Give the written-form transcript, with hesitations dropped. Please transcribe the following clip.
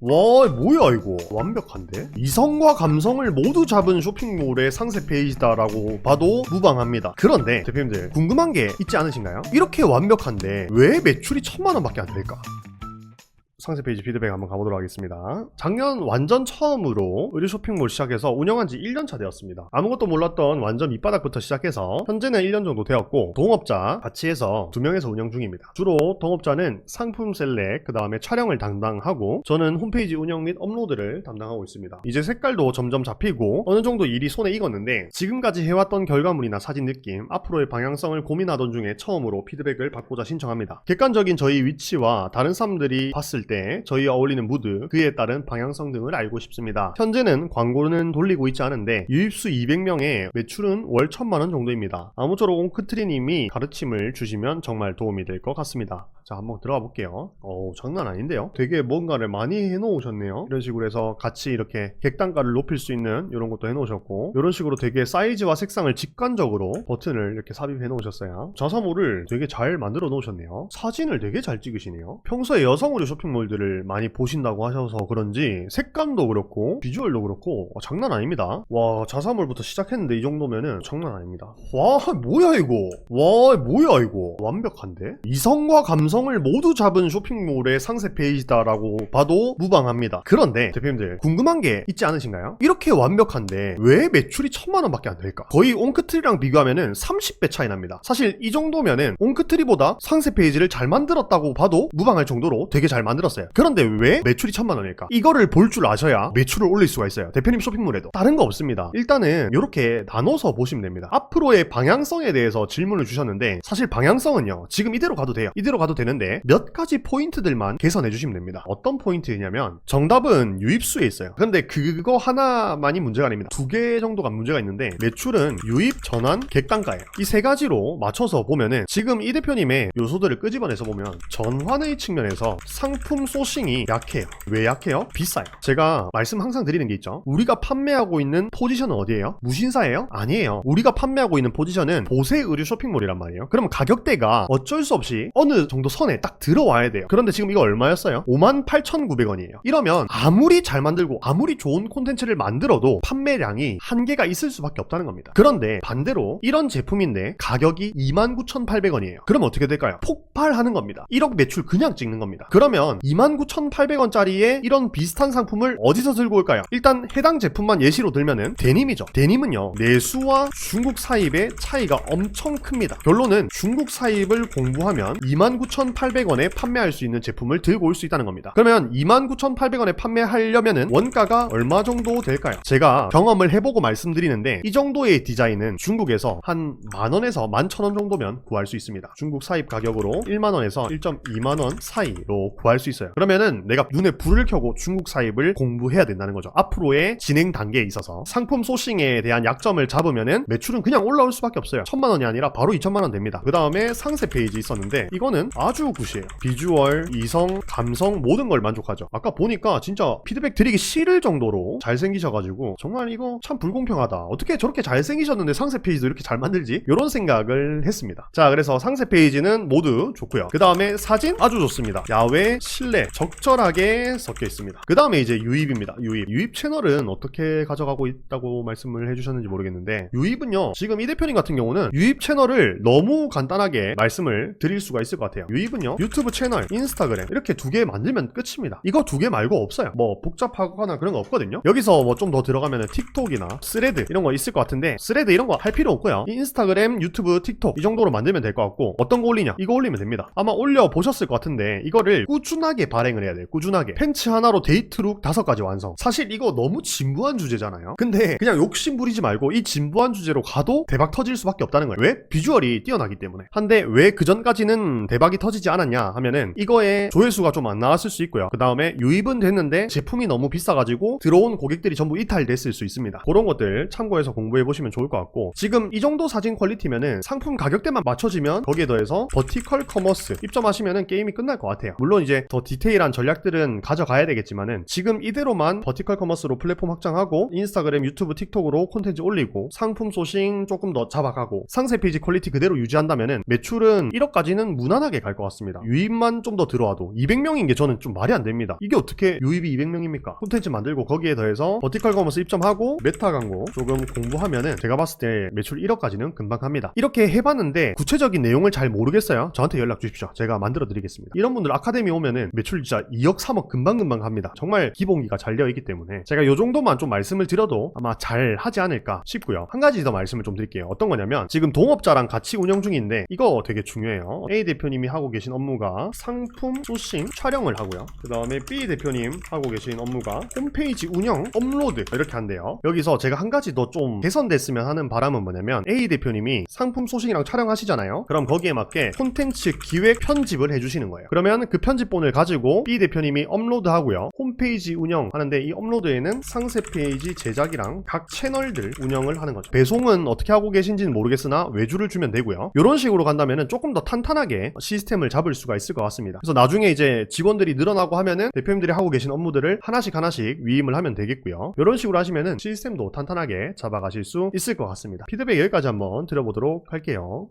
와, 뭐야 이거. 완벽한데? 이성과 감성을 모두 잡은 쇼핑몰의 상세 페이지다라고 봐도 무방합니다. 그런데 대표님들 궁금한 게 있지 않으신가요? 이렇게 완벽한데 왜 매출이 1000만원밖에 안 될까? 상세 페이지 피드백 한번 가보도록 하겠습니다. 작년 완전 처음으로 의류 쇼핑몰 시작해서 운영한 지 1년차 되었습니다. 아무것도 몰랐던 완전 밑바닥부터 시작해서 현재는 1년 정도 되었고, 동업자 같이 해서 2명에서 운영 중입니다. 주로 동업자는 상품 셀렉, 그 다음에 촬영을 담당하고, 저는 홈페이지 운영 및 업로드를 담당하고 있습니다. 이제 색깔도 점점 잡히고 어느 정도 일이 손에 익었는데, 지금까지 해왔던 결과물이나 사진 느낌, 앞으로의 방향성을 고민하던 중에 처음으로 피드백을 받고자 신청합니다. 객관적인 저희 위치와 다른 사람들이 봤을 때 저희와 어울리는 무드, 그에 따른 방향성 등을 알고 싶습니다. 현재는 광고는 돌리고 있지 않은데 유입수 200명에 매출은 월 1000만원 정도입니다. 아무쪼록 옹크트리님이 가르침을 주시면 정말 도움이 될 것 같습니다. 자, 한번 들어가 볼게요. 장난 아닌데요? 되게 뭔가를 많이 해놓으셨네요. 이런 식으로 해서 같이 이렇게 객단가를 높일 수 있는 이런 것도 해놓으셨고, 이런 식으로 되게 사이즈와 색상을 직관적으로 버튼을 이렇게 삽입해 놓으셨어요. 자사몰을 되게 잘 만들어 놓으셨네요. 사진을 되게 잘 찍으시네요. 평소에 여성 의류 쇼핑몰들을 많이 보신다고 하셔서 그런지 색감도 그렇고 비주얼도 그렇고 장난 아닙니다. 와, 자사몰부터 시작했는데 이 정도면은 장난 아닙니다. 와, 뭐야 이거. 와, 뭐야 이거. 완벽한데? 이성과 감성을 모두 잡은 쇼핑몰의 상세 페이지다라고 봐도 무방합니다. 그런데 대표님들 궁금한 게 있지 않으신가요? 이렇게 완벽한데 왜 매출이 1000만원밖에 안 될까? 거의 옹크트리랑 비교하면은 30배 차이 납니다. 사실 이 정도면은 옹크트리보다 상세 페이지를 잘 만들었다고 봐도 무방할 정도로 되게 잘 만들었어요. 그런데 왜 매출이 1000만원일까? 이거를 볼 줄 아셔야 매출을 올릴 수가 있어요. 대표님 쇼핑몰에도 다른 거 없습니다. 일단은 이렇게 나눠서 보시면 됩니다. 앞으로의 방향성에 대해서 질문을 주셨는데, 사실 방향성은요 지금 이대로 가도 돼요. 이대로 가도 되는데 몇 가지 포인트들만 개선해 주시면 됩니다. 어떤 포인트냐면, 정답은 유입수에 있어요. 그런데 그거 하나만이 문제가 아닙니다. 2개 정도가 문제가 있는데, 매출은 유입, 전환, 객단가예요. 이 3가지로 맞춰서 보면은 지금 이 대표님의 요소들을 끄집어내서 보면 전환의 측면에서 상품 소싱이 약해요. 왜 약해요? 비싸요. 제가 말씀 항상 드리는 게 있죠. 우리가 판매하고 있는 포지션은 어디예요? 무신사예요? 아니에요. 우리가 판매하고 있는 포지션은 보세 의류 쇼핑몰이란 말이에요. 그럼 가격대가 어쩔 수 없이 어느 정도 선에 딱 들어와야 돼요. 그런데 지금 이거 얼마였어요? 58,900원이에요. 이러면 아무리 잘 만들고 아무리 좋은 콘텐츠를 만들어도 판매량이 한계가 있을 수밖에 없다는 겁니다. 그런데 반대로 이런 제품인데 가격이 29,800원이에요. 그럼 어떻게 될까요? 폭발하는 겁니다. 1억 매출 그냥 찍는 겁니다. 그러면 29,800원짜리에 이런 비슷한 상품을 어디서 들고 올까요? 일단 해당 제품만 예시로 들면은 데님이죠. 데님은요, 내수와 중국 사입의 차이가 엄청 큽니다. 결론은 중국 사입을 공부하면 29,800원에 판매할 수 있는 제품을 들고 올 수 있다는 겁니다. 그러면 29,800원에 판매하려면은 원가가 얼마 정도 될까요? 제가 경험을 해보고 말씀드리는데, 이 정도의 디자인은 중국에서 한 만원에서 11,000원 정도면 구할 수 있습니다. 중국 사입 가격으로 1만원에서 1.2만원 사이로 구할 수 있어요. 그러면은 내가 눈에 불을 켜고 중국 사입을 공부해야 된다는 거죠. 앞으로의 진행 단계에 있어서 상품 소싱에 대한 약점을 잡으면은 매출은 그냥 올라올 수밖에 없어요. 1000만원이 아니라 바로 2000만원 됩니다. 그 다음에 상세 페이지 있었는데, 이거는 아주 굿이에요. 비주얼, 이성, 감성 모든 걸 만족하죠. 아까 보니까 진짜 피드백 드리기 싫을 정도로 잘생기셔가지고 정말 이거 참 불공평하다. 어떻게 저렇게 잘생기셨는데 상세 페이지도 이렇게 잘 만들지? 이런 생각을 했습니다. 자, 그래서 상세 페이지는 모두 좋고요. 그 다음에 사진 아주 좋습니다. 야외, 실내 적절하게 섞여 있습니다. 그 다음에 이제 유입입니다. 유입 채널은 어떻게 가져가고 있다고 말씀을 해주셨는지 모르겠는데, 유입은요 지금 이 대표님 같은 경우는 유입 채널을 너무 간단하게 말씀을 드릴 수가 있을 것 같아요. 유입은요 유튜브 채널, 인스타그램 이렇게 2개 만들면 끝입니다. 이거 2개 말고 없어요. 뭐 복잡하거나 그런 거 없거든요. 여기서 뭐 좀 더 들어가면 틱톡이나 스레드 이런 거 있을 것 같은데, 스레드 이런 거 할 필요 없고요. 인스타그램, 유튜브, 틱톡 이 정도로 만들면 될 것 같고, 어떤 거 올리냐? 이거 올리면 됩니다. 아마 올려보셨을 것 같은데, 이거를 꾸준하게 발행을 해야 돼요. 꾸준하게. 팬츠 하나로 데이트룩 5가지 완성. 사실 이거 너무 진부한 주제잖아요. 근데 그냥 욕심 부리지 말고 이 진부한 주제로 가도 대박 터질 수밖에 없다는 거예요. 왜? 비주얼이 뛰어나기 때문에. 한데 왜 그전까지는 대박이 터지지 않았냐 하면은, 이거에 조회수가 좀 안 나왔을 수 있고요. 그 다음에 유입은 됐는데 제품이 너무 비싸가지고 들어온 고객들이 전부 이탈됐을 수 있습니다. 그런 것들 참고해서 공부해보시면 좋을 것 같고, 지금 이 정도 사진 퀄리티면은 상품 가격대만 맞춰지면 거기에 더해서 버티컬 커머스 입점하시면은 게임이 끝날 것 같아요. 물론 이제 더 디테일한 전략들은 가져가야 되겠지만은, 지금 이대로만 버티컬 커머스로 플랫폼 확장하고 인스타그램, 유튜브, 틱톡으로 콘텐츠 올리고 상품 소싱 조금 더 잡아가고 상세 페이지 퀄리티 그대로 유지한다면은 매출은 1억까지는 무난하게 갈 겁니다. 것 같습니다. 유입만 좀 더 들어와도 200명인 게 저는 좀 말이 안 됩니다. 이게 어떻게 유입이 200명입니까? 콘텐츠 만들고 거기에 더해서 버티컬 커머스 입점하고 메타 광고 조금 공부하면은 제가 봤을 때 매출 1억까지는 금방 갑니다. 이렇게 해봤는데 구체적인 내용을 잘 모르겠어요? 저한테 연락 주십시오. 제가 만들어 드리겠습니다. 이런 분들 아카데미 오면은 매출 진짜 2억 3억 금방금방 갑니다. 정말 기본기가 잘 되어 있기 때문에 제가 요 정도만 좀 말씀을 드려도 아마 잘 하지 않을까 싶고요. 한 가지 더 말씀을 좀 드릴게요. 어떤 거냐면 지금 동업자랑 같이 운영 중인데 이거 되게 중요해요. A 대표님이 하고 계신 업무가 상품 소싱 촬영을 하고요. 그 다음에 B 대표님 하고 계신 업무가 홈페이지 운영 업로드 이렇게 한대요. 여기서 제가 한 가지 더 좀 개선됐으면 하는 바람은 뭐냐면 A 대표님이 상품 소싱이랑 촬영하시잖아요. 그럼 거기에 맞게 콘텐츠 기획 편집을 해주시는 거예요. 그러면 그 편집본을 가지고 B 대표님이 업로드 하고요. 홈페이지 운영 하는데 이 업로드에는 상세 페이지 제작이랑 각 채널들 운영을 하는 거죠. 배송은 어떻게 하고 계신지는 모르겠으나 외주를 주면 되고요. 이런 식으로 간다면 조금 더 탄탄하게 시스템을 잡을 수가 있을 것 같습니다. 그래서 나중에 이제 직원들이 늘어나고 하면은 대표님들이 하고 계신 업무들을 하나씩 위임을 하면 되겠고요. 이런 식으로 하시면은 시스템도 탄탄하게 잡아가실 수 있을 것 같습니다. 피드백 여기까지 한번 드려보도록 할게요.